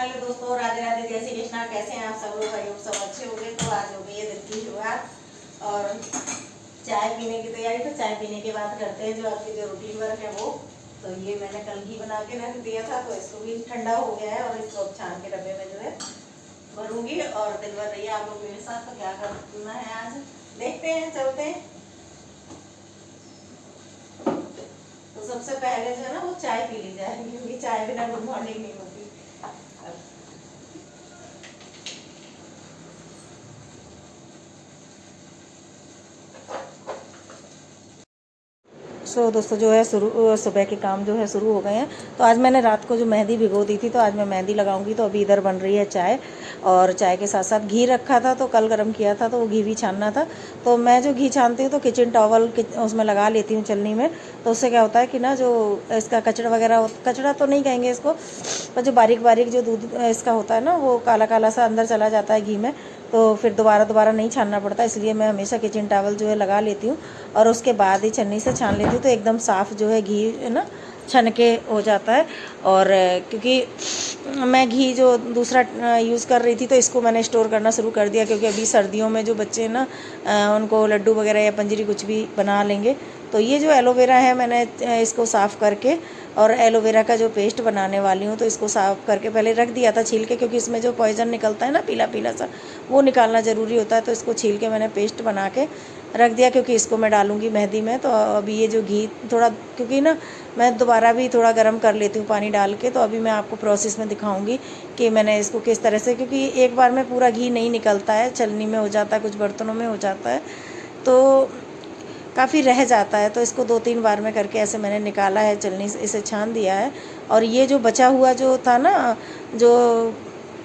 Hello दोस्तों, राधे राधे, जय श्री कृष्णा। कैसे हैं आप सब लोग? आयोग सब अच्छे हो गए। तो आज हो गई है दिन की शुरुआत और चाय पीने की तैयारी। तो चाय पीने की बात करते हैं, जो आपकी जो रूटीन वर्क है वो। तो ये मैंने कल घी बना के रख दिया था, तो इसको भी ठंडा हो गया है और इसको अब छान के डब्बे में जो है भरूंगी। और दिन भर रहिए आप लोग मेरे साथ। तो क्या करना है आज देखते हैं, चलते हैं। तो सबसे पहले जो है ना वो चाय पी ली जाए, क्योंकि चाय बिना गुड मॉर्निंग नहीं होती। दोस्तों जो है सुबह के काम जो है शुरू हो गए हैं। तो आज मैंने रात को जो मेहंदी भिगो दी थी, तो आज मैं मेहंदी लगाऊंगी। तो अभी इधर बन रही है चाय, और चाय के साथ साथ घी रखा था, तो कल गरम किया था, तो वो घी भी छानना था। तो मैं जो घी छानती हूँ तो किचन टॉवल उसमें लगा लेती हूँ चलनी में। तो उससे क्या होता है कि ना जो इसका कचरा वगैरह, कचरा तो नहीं कहेंगे इसको, पर जो बारीक बारीक जो दूध इसका होता है ना, वो काला काला सा अंदर चला जाता है घी में। तो फिर दोबारा नहीं छानना पड़ता, इसलिए मैं हमेशा किचन टॉवल जो है लगा लेती हूँ और उसके बाद ही छन्नी से छान लेती हूँ। तो एकदम साफ़ जो है घी है ना छन के हो जाता है। और क्योंकि मैं घी जो दूसरा यूज़ कर रही थी, तो इसको मैंने स्टोर करना शुरू कर दिया, क्योंकि अभी सर्दियों में जो बच्चे ना उनको लड्डू वगैरह या पंजीरी कुछ भी बना लेंगे। तो ये जो एलोवेरा है, मैंने इसको साफ़ करके और एलोवेरा का जो पेस्ट बनाने वाली हूँ, तो इसको साफ़ करके पहले रख दिया था छील के, क्योंकि इसमें जो पॉइज़न निकलता है ना पीला पीला सा, वो निकालना ज़रूरी होता है। तो इसको छील के मैंने पेस्ट बना के रख दिया, क्योंकि इसको मैं डालूंगी मेहंदी में। तो अभी ये जो घी थोड़ा, क्योंकि ना मैं दोबारा भी थोड़ा गर्म कर लेती हूँ पानी डाल के। तो अभी मैं आपको प्रोसेस में दिखाऊंगी कि मैंने इसको किस तरह से, क्योंकि एक बार में पूरा घी नहीं निकलता है, छलनी में हो जाता है, कुछ बर्तनों में हो जाता है, तो काफ़ी रह जाता है। तो इसको 2-3 बार में करके ऐसे मैंने निकाला है, चलनी से इसे छान दिया है। और ये जो बचा हुआ जो था ना, जो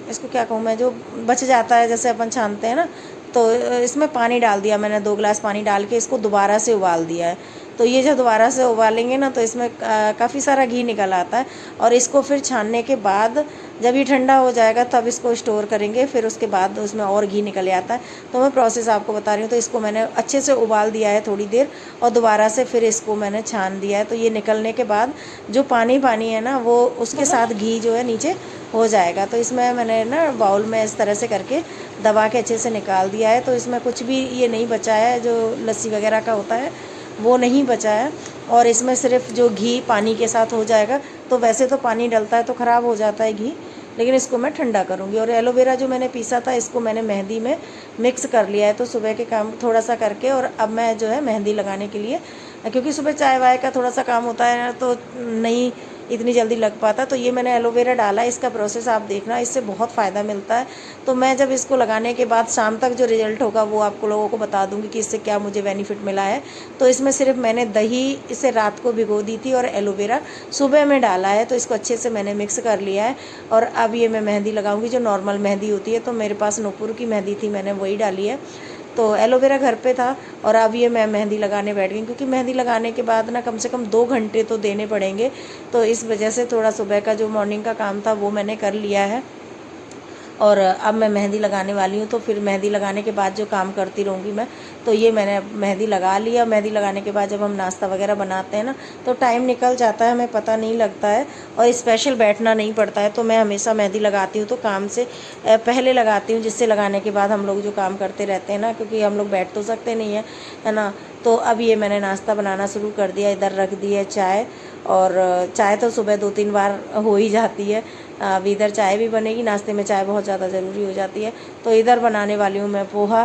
इसको क्या कहूँ मैं, जो बच जाता है जैसे अपन छानते हैं ना, तो इसमें पानी डाल दिया मैंने, 2 गिलास पानी डाल के इसको दोबारा से उबाल दिया है। तो ये जब दोबारा से उबालेंगे ना, तो इसमें काफ़ी सारा घी निकल आता है। और इसको फिर छानने के बाद जब ये ठंडा हो जाएगा तब इसको स्टोर करेंगे, फिर उसके बाद उसमें और घी निकल आता है। तो मैं प्रोसेस आपको बता रही हूँ। तो इसको मैंने अच्छे से उबाल दिया है थोड़ी देर, और दोबारा से फिर इसको मैंने छान दिया है। तो ये निकलने के बाद जो पानी पानी है ना, वो उसके साथ घी जो है नीचे हो जाएगा। तो इसमें मैंने ना बाउल में इस तरह से करके दबा के अच्छे से निकाल दिया है। तो इसमें कुछ भी ये नहीं बचा है, जो लस्सी वगैरह का होता है वो नहीं बचा है। और इसमें सिर्फ जो घी पानी के साथ हो जाएगा। तो वैसे तो पानी डलता है तो ख़राब हो जाता है घी, लेकिन इसको मैं ठंडा करूँगी। और एलोवेरा जो मैंने पीसा था, इसको मैंने मेहंदी में मिक्स कर लिया है। तो सुबह के काम थोड़ा सा करके, और अब मैं जो है मेहंदी लगाने के लिए, क्योंकि सुबह चाय वाय का थोड़ा सा काम होता है तो नहीं इतनी जल्दी लग पाता। तो ये मैंने एलोवेरा डाला, इसका प्रोसेस आप देखना, इससे बहुत फ़ायदा मिलता है। तो मैं जब इसको लगाने के बाद शाम तक जो रिज़ल्ट होगा वो आपको लोगों को बता दूंगी कि इससे क्या मुझे बेनिफिट मिला है। तो इसमें सिर्फ मैंने दही इसे रात को भिगो दी थी और एलोवेरा सुबह में डाला है। तो इसको अच्छे से मैंने मिक्स कर लिया है। और अब ये मैं मेहंदी लगाऊंगी, जो नॉर्मल मेहंदी होती है। तो मेरे पास नूपुर की मेहंदी थी, मैंने वही डाली है। तो एलोवेरा घर पे था, और अब ये मैं मेहंदी लगाने बैठ गई, क्योंकि मेहंदी लगाने के बाद ना कम से कम 2 घंटे तो देने पड़ेंगे। तो इस वजह से थोड़ा सुबह का जो मॉर्निंग का काम था वो मैंने कर लिया है। और अब मैं मेहंदी लगाने वाली हूँ। तो फिर मेहंदी लगाने के बाद जो काम करती रहूँगी मैं। तो ये मैंने मेहंदी लगा लिया। मेहंदी लगाने के बाद जब हम नाश्ता वगैरह बनाते हैं ना, तो टाइम निकल जाता है, हमें पता नहीं लगता है, और स्पेशल बैठना नहीं पड़ता है। तो मैं हमेशा मेहंदी लगाती हूँ तो काम से पहले लगाती हूँ, जिससे लगाने के बाद हम लोग जो काम करते रहते हैं ना, क्योंकि हम लोग बैठ तो सकते नहीं है, है ना। तो अब ये मैंने नाश्ता बनाना शुरू कर दिया। इधर रख दी है चाय, और चाय तो सुबह 2-3 बार हो ही जाती है। अब इधर चाय भी बनेगी, नाश्ते में चाय बहुत ज़्यादा ज़रूरी हो जाती है। तो इधर बनाने वाली हूँ मैं पोहा।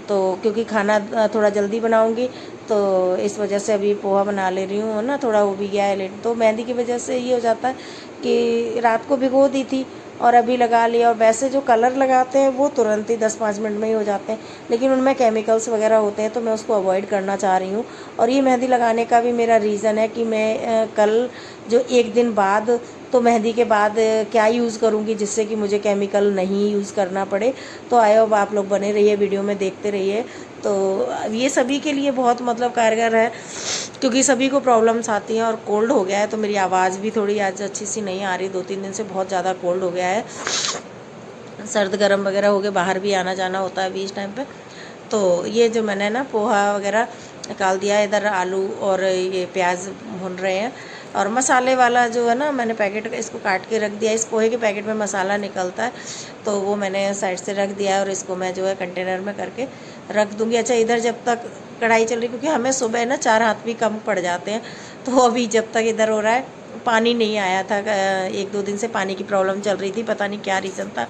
तो क्योंकि खाना थोड़ा जल्दी बनाऊँगी, तो इस वजह से अभी पोहा बना ले रही हूँ ना, थोड़ा हो भी गया है लेट। तो मेहंदी की वजह से ये हो जाता है कि रात को भिगो दी थी और अभी लगा लिया। और वैसे जो कलर लगाते हैं वो तुरंत ही 10-5 मिनट में ही हो जाते हैं, लेकिन उनमें केमिकल्स वगैरह होते हैं, तो मैं उसको अवॉइड करना चाह रही हूँ। और ये मेहंदी लगाने का भी मेरा रीज़न है कि मैं कल जो 1 दिन बाद, तो मेहंदी के बाद क्या यूज़ करूँगी जिससे कि मुझे केमिकल नहीं यूज़ करना पड़े। तो आए अब आप लोग बने रहिए, वीडियो में देखते रहिए। तो ये सभी के लिए बहुत मतलब कारगर है, क्योंकि सभी को प्रॉब्लम्स आती हैं। और कोल्ड हो गया है, तो मेरी आवाज़ भी थोड़ी आज अच्छी सी नहीं आ रही, 2-3 दिन से बहुत ज़्यादा कोल्ड हो गया है, सर्द गर्म वगैरह हो गए, बाहर भी आना जाना होता है अभी इस टाइम पे। तो ये जो मैंने ना पोहा वगैरह निकाल दिया है, इधर आलू और ये प्याज भून रहे हैं। और मसाले वाला जो है ना, मैंने पैकेट इसको काट के रख दिया। इस पोहे के पैकेट में मसाला निकलता है, तो वो मैंने साइड से रख दिया और इसको मैं जो है कंटेनर में करके रख दूँगी। अच्छा, इधर जब तक कढ़ाई चल रही, क्योंकि हमें सुबह ना 4 हाथ भी कम पड़ जाते हैं, तो अभी जब तक इधर हो रहा है, पानी नहीं आया था। 1-2 दिन से पानी की प्रॉब्लम चल रही थी, पता नहीं क्या रीज़न था,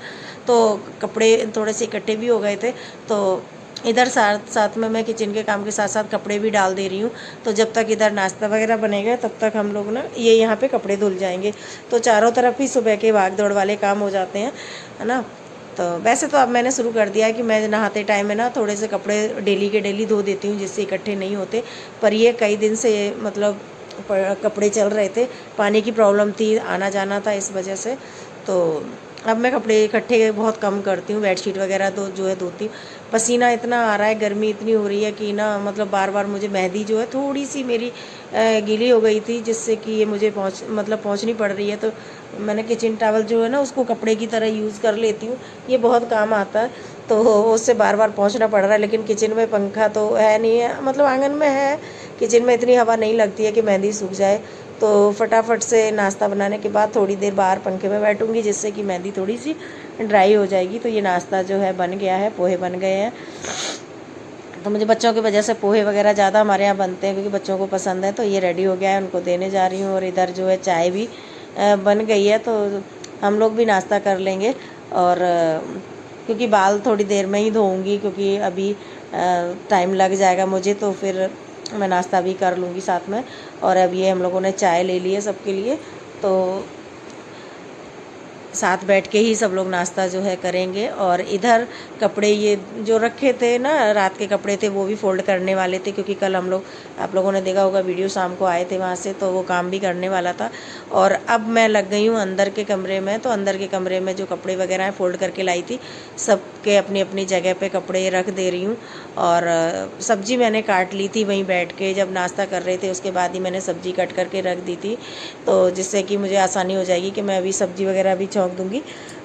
तो कपड़े थोड़े से इकट्ठे भी हो गए थे। तो इधर साथ साथ में मैं किचन के काम के साथ साथ कपड़े भी डाल दे रही हूँ। तो जब तक इधर नाश्ता वगैरह बनेगा, तब तक हम लोग ना ये यहाँ पे कपड़े धुल जाएंगे। तो चारों तरफ ही सुबह के भाग दौड़ वाले काम हो जाते हैं, है ना। तो वैसे तो अब मैंने शुरू कर दिया है कि मैं नहाते टाइम में ना थोड़े से कपड़े डेली के डेली धो देती हूँ, जिससे इकट्ठे नहीं होते। पर ये कई दिन से मतलब कपड़े चल रहे थे, पानी की प्रॉब्लम थी, आना जाना था, इस वजह से। तो अब मैं कपड़े इकट्ठे बहुत कम करती हूँ, बेडशीट वगैरह तो जो है धोती हूँ। पसीना इतना आ रहा है, गर्मी इतनी हो रही है कि ना मतलब बार बार मुझे मेहंदी जो है थोड़ी सी मेरी गीली हो गई थी, जिससे कि ये मुझे पोंछनी पड़ रही है। तो मैंने किचन टॉवल जो है ना, उसको कपड़े की तरह यूज़ कर लेती हूँ, ये बहुत काम आता है। तो उससे बार बार पोंछना पड़ रहा है, लेकिन किचन में पंखा तो है नहीं है, मतलब आंगन में है, किचन में इतनी हवा नहीं लगती है कि मेहंदी सूख जाए। तो फटाफट से नाश्ता बनाने के बाद थोड़ी देर बाहर पंखे में बैठूंगी, जिससे कि मेहंदी थोड़ी सी ड्राई हो जाएगी। तो ये नाश्ता जो है बन गया है, पोहे बन गए हैं। तो मुझे बच्चों की वजह से पोहे वगैरह ज़्यादा हमारे यहाँ बनते हैं, क्योंकि बच्चों को पसंद है। तो ये रेडी हो गया है, उनको देने जा रही हूँ। और इधर जो है चाय भी बन गई है, तो हम लोग भी नाश्ता कर लेंगे। और क्योंकि बाल थोड़ी देर में ही धोऊंगी, क्योंकि अभी टाइम लग जाएगा मुझे, तो फिर मैं नाश्ता भी कर लूँगी साथ में। और अब ये हम लोगों ने चाय ले ली है सबके लिए, तो साथ बैठ के ही सब लोग नाश्ता जो है करेंगे। और इधर कपड़े ये जो रखे थे ना, रात के कपड़े थे, वो भी फोल्ड करने वाले थे, क्योंकि कल हम लोग, आप लोगों ने देखा होगा वीडियो, शाम को आए थे वहाँ से, तो वो काम भी करने वाला था। और अब मैं लग गई हूँ अंदर के कमरे में। तो अंदर के कमरे में जो कपड़े वगैरह हैं फोल्ड करके लाई थी, सबके अपनी अपनी जगह पे कपड़े रख दे रही हूँ। और सब्जी मैंने काट ली थी वहीं बैठ के, जब नाश्ता कर रहे थे उसके बाद ही मैंने सब्जी कट करके रख दी थी, तो जिससे कि मुझे आसानी हो जाएगी कि मैं अभी सब्जी वगैरह भी छौंक दूँगी,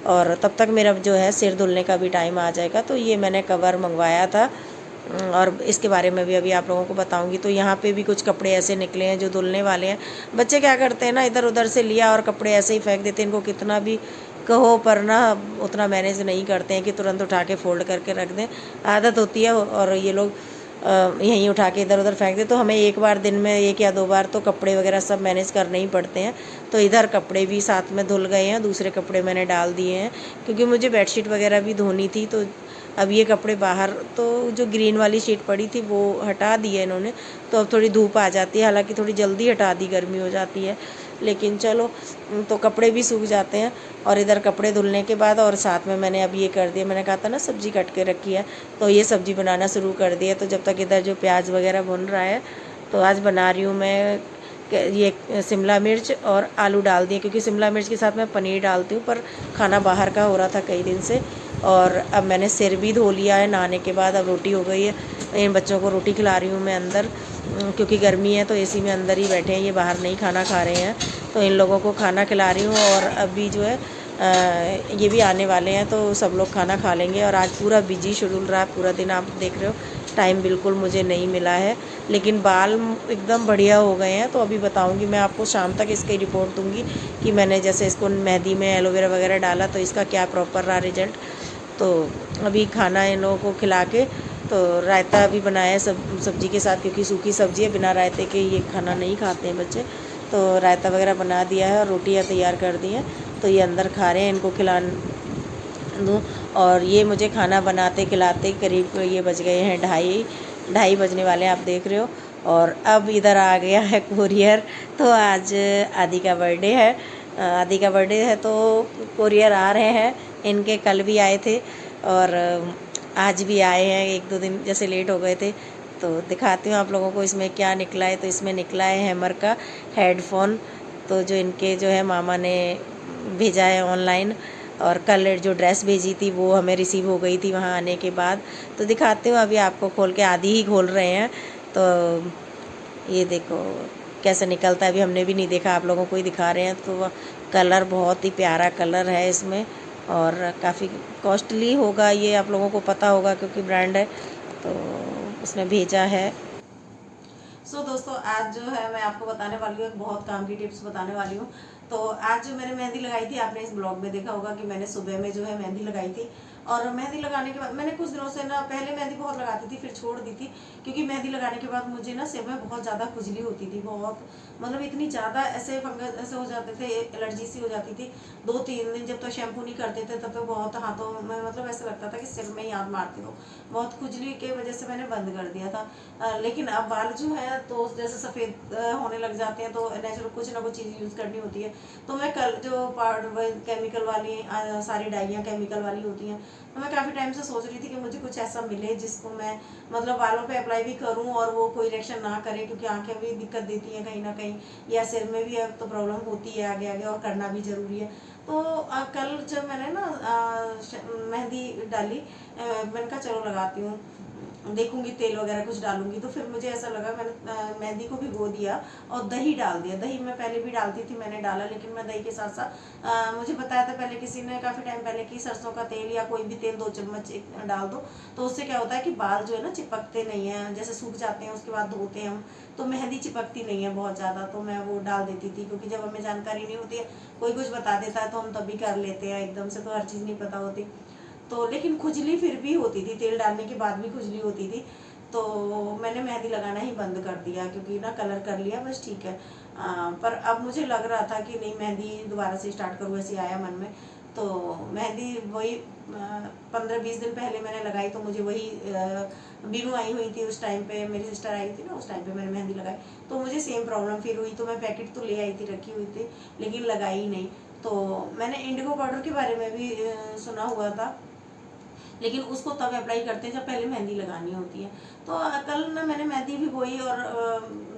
और तब तक मेरा जो है सिर धुलने का भी टाइम आ जाएगा। तो ये मैंने कवर मंगवाया था, और इसके बारे में भी अभी आप लोगों को बताऊंगी। तो यहाँ पे भी कुछ कपड़े ऐसे निकले हैं जो धुलने वाले हैं। बच्चे क्या करते हैं ना, इधर उधर से लिया और कपड़े ऐसे ही फेंक देते हैं। इनको कितना भी कहो पर ना उतना मैनेज नहीं करते हैं कि तुरंत उठा के फोल्ड करके रख दें, आदत होती है। और ये लोग यहीं उठा के इधर उधर फेंक दे। तो हमें एक बार दिन में 1 या 2 बार तो कपड़े वगैरह सब मैनेज करने ही पड़ते हैं। तो इधर कपड़े भी साथ में धुल गए हैं, दूसरे कपड़े मैंने डाल दिए हैं, क्योंकि मुझे बेडशीट वगैरह भी धोनी थी। तो अब ये कपड़े बाहर, तो जो ग्रीन वाली शीट पड़ी थी वो हटा दी है इन्होंने। तो अब थोड़ी धूप आ जाती है, हालांकि थोड़ी जल्दी हटा दी, गर्मी हो जाती है, लेकिन चलो, तो कपड़े भी सूख जाते हैं। और इधर कपड़े धुलने के बाद और साथ में मैंने अब ये कर दिया, मैंने कहा था ना सब्ज़ी कट के रखी है, तो ये सब्ज़ी बनाना शुरू कर दिया। तो जब तक इधर जो प्याज वगैरह भुन रहा है, तो आज बना रही हूँ मैं ये शिमला मिर्च और आलू डाल दिए, क्योंकि शिमला मिर्च के साथ मैं पनीर डालती हूँ, पर खाना बाहर का हो रहा था कई दिन से। और अब मैंने सिर भी धो लिया है नहाने के बाद, अब रोटी हो गई है। इन बच्चों को रोटी खिला रही हूँ मैं अंदर, क्योंकि गर्मी है तो एसी में अंदर ही बैठे हैं, ये बाहर नहीं खाना खा रहे हैं। तो इन लोगों को खाना खिला रही हूँ। और अभी जो है ये भी आने वाले हैं, तो सब लोग खाना खा लेंगे। और आज पूरा बिजी शेड्यूल रहा, पूरा दिन आप देख रहे हो, टाइम बिल्कुल मुझे नहीं मिला है। लेकिन बाल एकदम बढ़िया हो गए हैं। तो अभी बताऊंगी मैं आपको, शाम तक इसकी रिपोर्ट दूंगी कि मैंने जैसे इसको मेहंदी में एलोवेरा वगैरह डाला, तो इसका क्या प्रॉपर रहा रिजल्ट। तो अभी खाना इन लोगों को खिला के, तो रायता भी बनाया है सब्जी के साथ, क्योंकि सूखी सब्जी है, बिना रायते के ये खाना नहीं खाते हैं बच्चे। तो रायता वगैरह बना दिया है और रोटियां तैयार कर दी हैं। तो ये अंदर खा रहे हैं, इनको खिला दूँ। और ये मुझे खाना बनाते खिलाते करीब ये बज गए हैं 2:30 बजने वाले हैं, आप देख रहे हो। और अब इधर आ गया है कुरियर। तो आज आदि का बर्थडे है, आदि का बर्थडे है, तो कुरियर आ रहे हैं। इनके कल भी आए थे और आज भी आए हैं, 1-2 दिन जैसे लेट हो गए थे। तो दिखाती हूँ आप लोगों को इसमें क्या निकला है। तो इसमें निकला है हैमर का हेडफोन, तो जो इनके जो है मामा ने भेजा है ऑनलाइन। और कल जो ड्रेस भेजी थी वो हमें रिसीव हो गई थी वहाँ आने के बाद। तो दिखाती हूँ अभी आपको खोल के, आदि ही खोल रहे हैं। तो ये देखो कैसे निकलता है, अभी हमने भी नहीं देखा, आप लोगों को ही दिखा रहे हैं। तो कलर बहुत ही प्यारा कलर है इसमें, और काफ़ी कॉस्टली होगा ये, आप लोगों को पता होगा क्योंकि ब्रांड है। तो उसने भेजा है। सो दोस्तों, आज जो है मैं आपको बताने वाली हूँ, एक बहुत काम की टिप्स बताने वाली हूँ। तो आज जो मैंने मेहंदी लगाई थी, आपने इस ब्लॉग में देखा होगा कि मैंने सुबह में जो है मेहंदी लगाई थी। और मेहंदी लगाने के बाद मैंने कुछ दिनों से ना, पहले मेहंदी बहुत लगाती थी, फिर छोड़ दी थी। क्योंकि मेहंदी लगाने के बाद मुझे ना सिर में बहुत ज़्यादा खुजली होती थी, बहुत मतलब इतनी ज़्यादा ऐसे फंगस ऐसे हो जाते थे, एलर्जी सी हो जाती थी। 2-3 दिन जब तक शैम्पू नहीं करते थे तब तो बहुत हाथों में मतलब ऐसा लगता था कि सिर में ही हाथ मारती हो। बहुत खुजली के वजह से मैंने बंद कर दिया था। लेकिन अब बाल जो है तो जैसे सफ़ेद होने लग जाते हैं, तो नेचुरल कुछ ना कुछ चीज़ यूज़ करनी होती है। तो मैं कल जो पाउडर केमिकल वाली सारी डाइयाँ केमिकल वाली होती हैं, तो मैं काफ़ी टाइम से सोच रही थी कि मुझे कुछ ऐसा मिले जिसको मैं मतलब बालों पे अप्लाई भी करूं और वो कोई रिएक्शन ना करे, क्योंकि आंखें भी दिक्कत देती हैं कहीं ना कहीं, या सिर में भी अब तो प्रॉब्लम होती है आगे आगे, और करना भी ज़रूरी है। तो कल जब मैंने ना मेहंदी डाली, मैंने कहा चलो लगाती हूँ, देखूंगी तेल वगैरह कुछ डालूंगी। तो फिर मुझे ऐसा लगा, मैंने मेहंदी को भिगो दिया और दही डाल दिया। दही मैं पहले भी डालती थी, मैंने डाला, लेकिन मैं दही के साथ साथ मुझे बताया था पहले किसी ने काफ़ी टाइम पहले कि सरसों का तेल या कोई भी तेल 2 चम्मच डाल दो, तो उससे क्या होता है कि बाल जो है ना चिपकते नहीं हैं, जैसे सूख जाते हैं उसके बाद धोते हैं हम, तो मेहंदी चिपकती नहीं है बहुत ज़्यादा। तो मैं वो डाल देती थी, क्योंकि जब हमें जानकारी नहीं होती है, कोई कुछ बता देता है तो हम तभी कर लेते हैं, एकदम से तो हर चीज़ नहीं पता होती। तो लेकिन खुजली फिर भी होती थी, तेल डालने के बाद भी खुजली होती थी। तो मैंने मेहंदी लगाना ही बंद कर दिया, क्योंकि ना कलर कर लिया बस, ठीक है। पर अब मुझे लग रहा था कि नहीं, मेहंदी दोबारा से स्टार्ट करूँ, ऐसे आया मन में। तो मेहंदी वही 15-20 दिन पहले मैंने लगाई, तो मुझे वही बीनू आई हुई थी उस टाइम पे, मेरी सिस्टर आई थी ना, उस टाइम पे मैंने मेहंदी लगाई। तो मुझे सेम प्रॉब्लम फिर हुई, तो मैं पैकेट तो ले आई थी, रखी हुई थी, लेकिन लगाई ही नहीं। तो मैंने इंडिगो पाउडर के बारे में भी सुना हुआ था, लेकिन उसको तब अप्लाई करते हैं जब पहले मेहंदी लगानी होती है। तो कल ना मैंने मेहंदी भिगोई और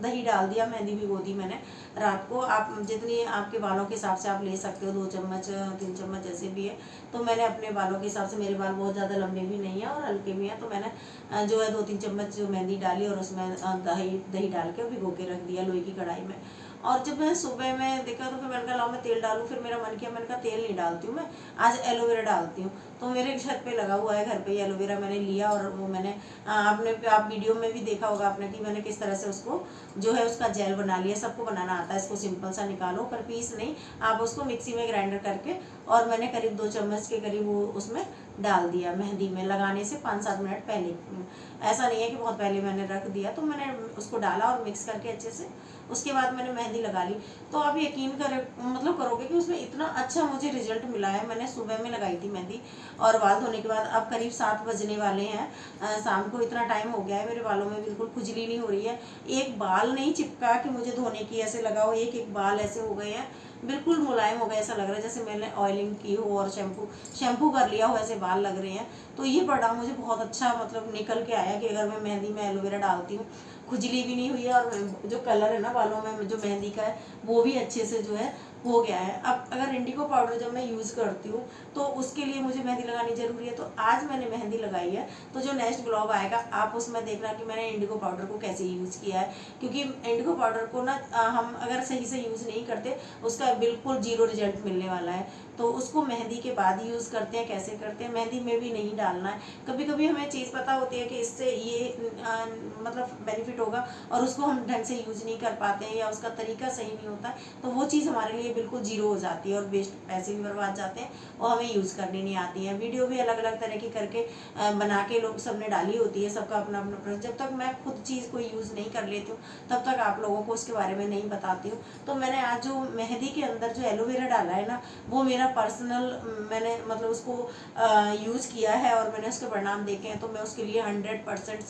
दही डाल दिया, मेहंदी भिगो दी मैंने रात को। आप जितनी आपके बालों के हिसाब से आप ले सकते हो, 2 चम्मच 3 चम्मच जैसे भी है। तो मैंने अपने बालों के हिसाब से, मेरे बाल बहुत ज़्यादा लंबे भी नहीं है और हल्के भी हैं, तो मैंने जो है 2-3 चम्मच जो मेहंदी डाली और उसमें दही दही डाल के भिगो के रख दिया लोहे की कढ़ाई में। और जब मैं सुबह में देखा तो फिर मैंने कहा लाओ मैं तेल डालूँ, फिर मेरा मन किया, मैंने कहा तेल नहीं डालती हूँ मैं, आज एलोवेरा डालती हूँ। तो मेरे छत पे लगा हुआ है घर पे एलोवेरा, मैंने लिया और वो मैंने आपने आप वीडियो में भी देखा होगा आपने कि मैंने किस तरह से उसको जो है उसका जेल बना लिया। सबको बनाना आता है इसको, सिंपल सा निकालो, पर पीस नहीं, आप उसको मिक्सी में ग्राइंडर करके, और मैंने करीब 2 चम्मच के करीब वो उसमें डाल दिया मेहंदी में, लगाने से 5-7 मिनट पहले। ऐसा नहीं है कि बहुत पहले मैंने रख दिया, तो मैंने उसको डाला और मिक्स करके अच्छे से उसके बाद मैंने मेहंदी लगा ली। तो आप यकीन करोगे कि उसमें इतना अच्छा मुझे रिजल्ट मिला है। मैंने सुबह में लगाई थी मेहंदी, और बाल धोने के बाद अब करीब 7 बजने वाले हैं, शाम को इतना टाइम हो गया है, मेरे बालों में बिल्कुल खुजली नहीं हो रही है। एक बाल नहीं चिपका कि मुझे धोने की ऐसे लगा हो, एक एक बाल ऐसे हो गए हैं, बिल्कुल मुलायम हो गए, ऐसा लग रहा है जैसे मैंने ऑयलिंग की हो और शैम्पू कर लिया हो, ऐसे बाल लग रहे हैं। तो ये प्रोडक्ट मुझे बहुत अच्छा मतलब निकल के आया कि अगर मैं मेहंदी में एलोवेरा डालती हूँ, खुजली भी नहीं हुई है, और जो कलर है ना बालों में जो मेहंदी का है वो भी अच्छे से जो है हो गया है। अब अगर इंडिगो पाउडर जब मैं यूज़ करती हूँ तो उसके लिए मुझे मेहंदी लगानी ज़रूरी है। तो आज मैंने मेहंदी लगाई है, तो जो नेक्स्ट ब्लॉग आएगा आप उसमें देखना कि मैंने इंडिगो पाउडर को कैसे यूज़ किया है। क्योंकि इंडिगो पाउडर को ना हम अगर सही से यूज़ नहीं करते, उसका बिल्कुल 0 रिजल्ट मिलने वाला है। तो उसको मेहंदी के बाद यूज़ करते हैं, कैसे करते हैं, मेहंदी में भी नहीं डालना है। कभी कभी हमें चीज़ पता होती है कि इससे ये मतलब बेनिफिट होगा, और उसको हम ढंग से यूज़ नहीं कर पाते हैं, या उसका तरीका सही नहीं होता, तो वो चीज़ हमारे लिए बिल्कुल 0 हो जाती है, और वेस्ट पैसे भी बर्बाद जाते हैं, और हमें यूज़ करनी नहीं आती है। वीडियो भी अलग अलग तरह की करके बना के लोग सबने डाली होती है, सबका अपना अपना प्रोसेस। जब तक मैं खुद चीज़ को यूज़ नहीं कर लेती हूँ, तब तक आप लोगों को उसके बारे में नहीं बताती हूँ। तो मैंने आज जो मेहंदी के अंदर जो एलोवेरा डाला है ना, वो मेरा पर्सनल, मैंने मतलब उसको यूज़ किया है और मैंने उसके परिणाम देखे हैं। तो मैं उसके लिए 100%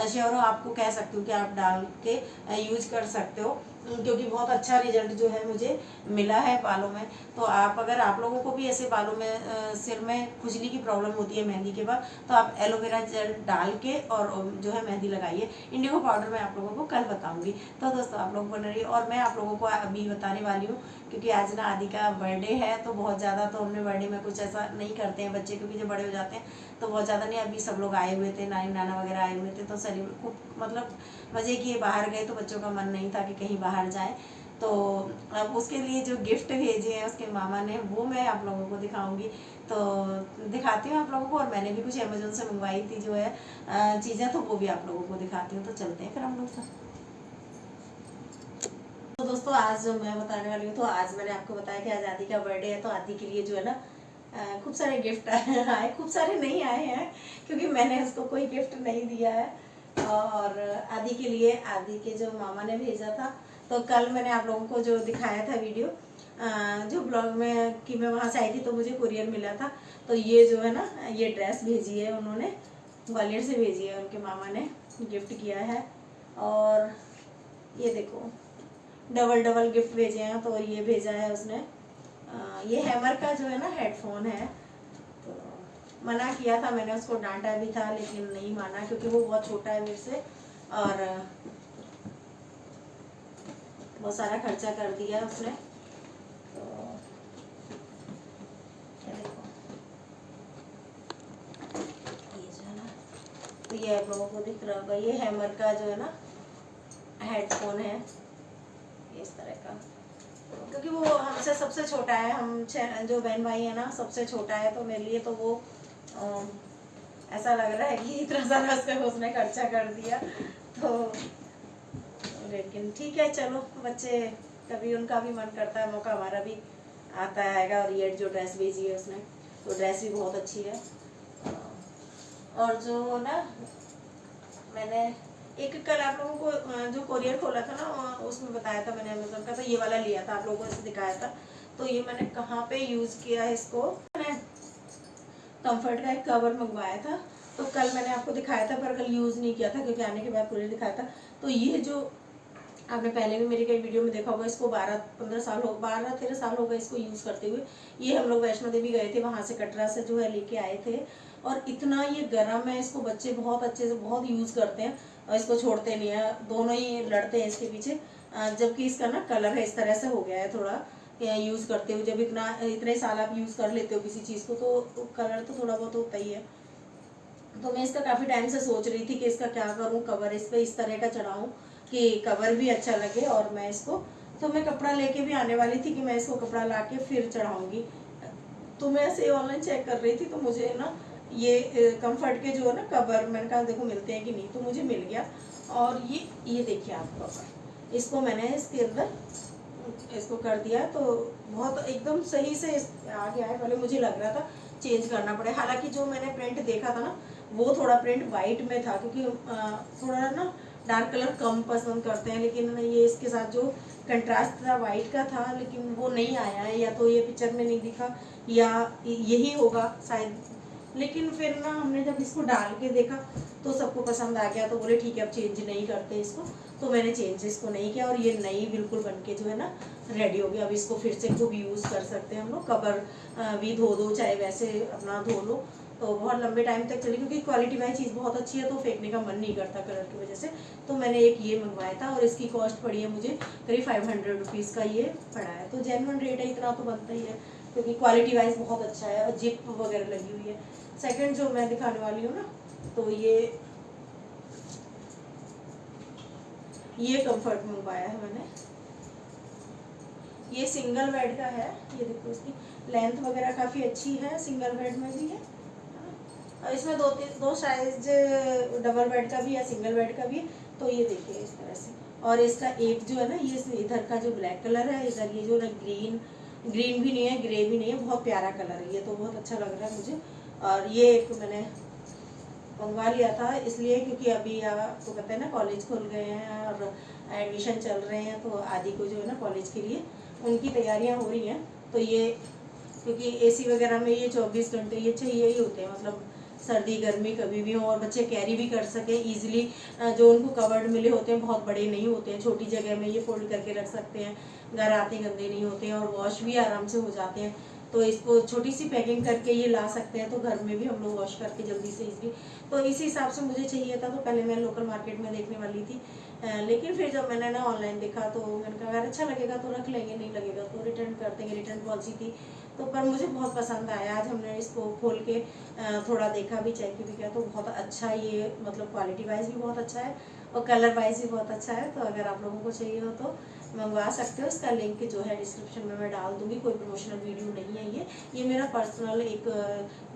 श्योर हूँ, आपको कह सकती हूँ कि आप डाल के यूज कर सकते हो, क्योंकि बहुत अच्छा रिजल्ट जो है मुझे मिला है बालों में। तो आप अगर आप लोगों को भी ऐसे बालों में सिर में खुजली की प्रॉब्लम होती है मेहंदी के बाद, तो आप एलोवेरा जेल डाल के और जो है मेहंदी लगाइए। इंडिगो पाउडर मैं आप लोगों को कल बताऊंगी। तो दोस्तों आप लोग बन रही, और मैं आप लोगों को अभी बताने वाली हूँ, क्योंकि आज ना आदि का बर्थडे है, तो बहुत ज़्यादा तो हमने बर्थडे में कुछ ऐसा नहीं करते हैं बच्चे, क्योंकि जब बड़े हो जाते हैं तो बहुत ज़्यादा नहीं। अभी सब लोग आए हुए थे, नानी नाना वगैरह आए हुए थे, तो सेलिब्रेट खूब मतलब मज़े किए, बाहर गए, तो बच्चों का मन नहीं था कि कहीं बाहर जाए। तो अब उसके लिए जो गिफ्ट भेजे हैं उसके मामा ने, वो मैं आप लोगों को दिखाऊंगी। तो दिखाती हूँ आप लोगों को, और मैंने भी कुछ अमेजोन से मंगवाई थी जो है चीज़ें, तो वो भी आप लोगों को दिखाती हूँ। तो चलते हैं फिर हम लोग सब। तो दोस्तों आज जो मैं बताने वाली हूँ, तो आज मैंने आपको बताया कि आज आदि का बर्थडे है, तो आदि के लिए जो है ना खूब सारे गिफ्ट आए, खूब सारे नहीं आए हैं क्योंकि मैंने उसको कोई गिफ्ट नहीं दिया है। और आदि के लिए आदि के जो मामा ने भेजा था, तो कल मैंने आप लोगों को जो दिखाया था वीडियो जो ब्लॉग में कि मैं वहाँ से आई थी, तो मुझे कुरियर मिला था। तो ये जो है ना, ये ड्रेस भेजी है उन्होंने, ग्वालियर से भेजी है, उनके मामा ने गिफ्ट किया है। और ये देखो डबल डबल गिफ्ट भेजे हैं। तो ये भेजा है उसने, ये हैमर का जो है ना हेडफोन है। तो मना किया था मैंने, उसको डांटा भी था लेकिन नहीं माना क्योंकि वो बहुत छोटा है मेरे से, और बहुत सारा खर्चा कर दिया उसने। तो ये देखो, ये जो है ना, तो ये आप लोगों को दिख रहा होगा, ये हैमर का जो है ना हेडफोन है, इस तरह का। क्योंकि वो हमसे सबसे छोटा है, हम जो बहन भाई है ना सबसे छोटा है, तो मेरे लिए तो वो ऐसा लग रहा है कि इतना सारा उसने खर्चा कर दिया। तो लेकिन ठीक है, चलो बच्चे कभी उनका भी मन करता है, मौका हमारा भी आता है। और ये जो ड्रेस भेजी है उसने, तो ड्रेस भी बहुत अच्छी है। और जो ना मैंने एक कल आप लोगों को जो कोरियर खोला था ना, उसमें बताया था मैंने अमेजोन का, तो ये वाला लिया था, आप लोगों को ऐसे दिखाया था। तो ये मैंने कहाँ पे यूज़ किया है इसको, मैंने कंफर्ट का एक कवर मंगवाया था, तो कल मैंने आपको दिखाया था, पर कल यूज़ नहीं किया था क्योंकि आने के बाद कोरियर दिखाया था। तो ये जो आपने पहले भी मेरी कई वीडियो में देखा होगा, इसको 12-13 साल हो गए इसको यूज़ करते हुए। ये हम लोग वैष्णो देवी गए थे, वहाँ से कटरा से जो है लेके आए थे, और इतना ये गर्म है, इसको बच्चे बहुत अच्छे से बहुत यूज़ करते हैं और इसको छोड़ते नहीं है, दोनों ही लड़ते हैं इसके पीछे। जबकि इसका ना कलर है इस तरह से हो गया है थोड़ा, यूज़ करते हुए, जब इतने साल आप यूज़ कर लेते हो किसी चीज़ को, तो कलर तो थोड़ा बहुत होता ही है। तो मैं इसका काफ़ी टाइम से सोच रही थी कि इसका क्या करूँ, कवर इस पर इस तरह का चढ़ाऊँ कि कवर भी अच्छा लगे, और मैं इसको, तो मैं कपड़ा लेके भी आने वाली थी कि मैं इसको कपड़ा ला के फिर चढ़ाऊँगी। तो मैं ऐसे ऑनलाइन चेक कर रही थी, तो मुझे ना ये कंफर्ट के जो है ना कवर, मैंने कहा देखो मिलते हैं कि नहीं, तो मुझे मिल गया। और ये देखिए आप कवर, इसको मैंने इसके अंदर इसको कर दिया, तो बहुत एकदम सही से आ गया है। पहले मुझे लग रहा था चेंज करना पड़े, हालांकि जो मैंने प्रिंट देखा था ना, वो थोड़ा प्रिंट वाइट में था, क्योंकि थोड़ा ना डार्क कलर कम पसंद करते हैं, लेकिन ये इसके साथ जो कंट्रास्ट था वाइट का था, लेकिन वो नहीं आया है, या तो ये पिक्चर में नहीं दिखा या यही होगा शायद। लेकिन फिर ना हमने जब इसको डाल के देखा तो सबको पसंद आ गया, तो बोले ठीक है अब चेंज नहीं करते इसको, तो मैंने चेंज इसको नहीं किया, और ये नई बिल्कुल बन के जो है ना रेडी हो गया। अब इसको फिर से खूब यूज़ कर सकते हैं हम लोग, कवर भी धो दो चाहे वैसे अपना धो लो, तो बहुत लंबे टाइम तक चली, क्योंकि क्वालिटी वाइज चीज़ बहुत अच्छी है, तो फेंकने का मन नहीं करता कलर की वजह से। तो मैंने एक ये मंगवाया था, और इसकी कॉस्ट पड़ी है मुझे करीब 500 रुपीज़ का ये पड़ा है। तो जेन्युइन रेट है, इतना तो बनता ही है, क्योंकि क्वालिटी वाइज बहुत अच्छा है, और जिप वगैरह लगी हुई है। सेकंड जो मैं दिखाने वाली हूँ ना, तो ये कंफर्ट मंगवाया है मैंने, ये सिंगल बेड का है। ये देखो इसकी लेंथ वगैरह काफ़ी अच्छी है, सिंगल बेड में भी है, और इसमें दो साइज डबल बेड का भी है, सिंगल बेड का भी है। तो ये देखिए इस तरह से, और इसका एक जो है ना, ये इधर का जो ब्लैक कलर है, इधर ये जो ना ग्रीन भी नहीं है, ग्रे भी नहीं है, बहुत प्यारा कलर है ये, तो बहुत अच्छा लग रहा है मुझे। और ये एक मैंने मंगवा लिया था इसलिए क्योंकि अभी आपको पता है ना कॉलेज खुल गए हैं और एडमिशन चल रहे हैं, तो आदि को जो है ना कॉलेज के लिए उनकी तैयारियां हो रही हैं। तो ये क्योंकि एसी वगैरह में ये 24 घंटे ये चाहिए ही होते हैं, मतलब सर्दी गर्मी कभी भी हो, और बच्चे कैरी भी कर सकें ईजिली। जो उनको कवर्ड मिले होते हैं बहुत बड़े नहीं होते हैं, छोटी जगह में ये फोल्ड करके रख सकते हैं, घर आते गंदे नहीं होते हैं, और वॉश भी आराम से हो जाते हैं। तो इसको छोटी सी पैकिंग करके ये ला सकते हैं, तो घर में भी हम लोग वॉश करके जल्दी से ईजिली। तो इसी हिसाब से मुझे चाहिए था, तो पहले मैं लोकल मार्केट में देखने वाली थी, लेकिन फिर जब मैंने ना ऑनलाइन देखा तो मैंने कहा अगर अच्छा लगेगा तो रख लेंगे, नहीं लगेगा तो रिटर्न कर देंगे, रिटर्न पॉलिसी थी। तो पर मुझे बहुत पसंद आया, आज हमने इसको खोल के थोड़ा देखा भी, चेक भी किया, तो बहुत अच्छा ये, मतलब क्वालिटी वाइज भी बहुत अच्छा है और कलर वाइज भी बहुत अच्छा है। तो अगर आप लोगों को चाहिए हो तो मंगवा सकते हो, इसका लिंक जो है डिस्क्रिप्शन में मैं डाल दूंगी, कोई प्रमोशनल वीडियो नहीं है ये मेरा पर्सनल एक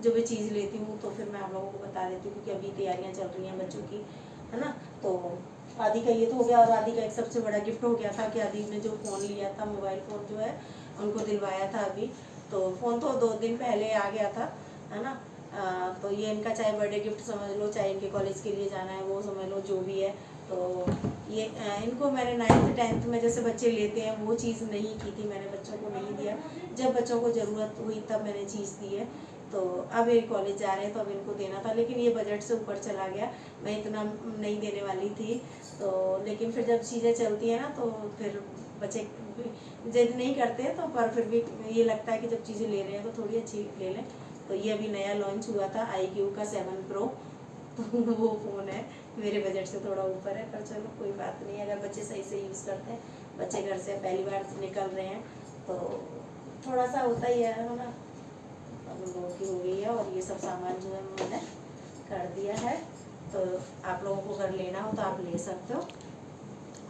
जो भी चीज़ लेती हूँ तो फिर मैं आप लोगों को बता देती हूँ, क्योंकि अभी तैयारियाँ चल रही हैं बच्चों की, है ना। तो आदि का ये तो हो गया। और आदि का एक सबसे बड़ा गिफ्ट हो गया था कि आदि ने जो फ़ोन लिया था, मोबाइल फ़ोन जो है उनको दिलवाया था अभी। तो फ़ोन तो 2 दिन पहले आ गया था, है ना। तो ये इनका चाहे बर्थडे गिफ्ट समझ लो, चाहे इनके कॉलेज के लिए जाना है वो समझ लो, जो भी है। तो ये इनको मैंने 9th 10th में जैसे बच्चे लेते हैं वो चीज़ नहीं की थी, मैंने बच्चों को नहीं दिया। जब बच्चों को ज़रूरत हुई तब मैंने चीज़ दी है। तो अब ये कॉलेज जा रहे हैं तो अब इनको देना था, लेकिन ये बजट से ऊपर चला गया, मैं इतना नहीं देने वाली थी। तो लेकिन फिर जब चीज़ें चलती हैं ना तो फिर बच्चे जिद नहीं करते, तो पर फिर भी ये लगता है कि जब चीज़ें ले रहे हैं तो थोड़ी अच्छी ले लें। तो ये अभी नया लॉन्च हुआ था iQOO का 7 Pro, तो वो फ़ोन है, मेरे बजट से थोड़ा ऊपर है, पर चलो कोई बात नहीं, अगर बच्चे सही से यूज़ करते हैं। बच्चे घर से पहली बार निकल रहे हैं तो थोड़ा सा होता ही है ना। अब लोगों की हो गई है और ये सब सामान जो है मैंने कर दिया है। तो आप लोगों को अगर लेना हो तो आप ले सकते हो,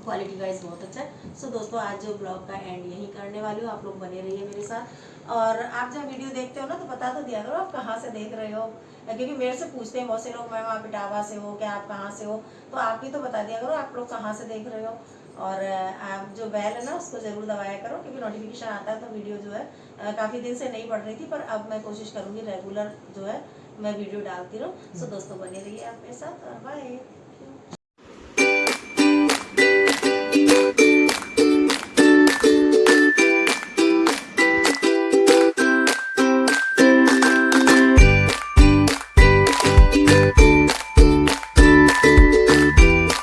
क्वालिटी वाइज बहुत अच्छा है। सो दोस्तों, आज जो ब्लॉग का एंड यही करने वाली हूँ, आप लोग बने रहिए मेरे साथ। और आप जब वीडियो देखते हो ना तो बता तो दिया करो आप कहाँ से देख रहे हो, क्योंकि मेरे से पूछते हैं बहुत से लोग, मैम आप इटावा से हो क्या, आप कहाँ से हो, तो आप भी तो बता दिया करो आप लोग कहाँ से देख रहे हो। और आप जो बेल है ना उसको ज़रूर दबाया करो, क्योंकि नोटिफिकेशन आता है। तो वीडियो जो है काफ़ी दिन से नहीं पड़ रही थी, पर अब मैं कोशिश करूँगी रेगुलर जो है मैं वीडियो डालती रहूँ। सो दोस्तों बने रहिए आप मेरे साथ, और बाय।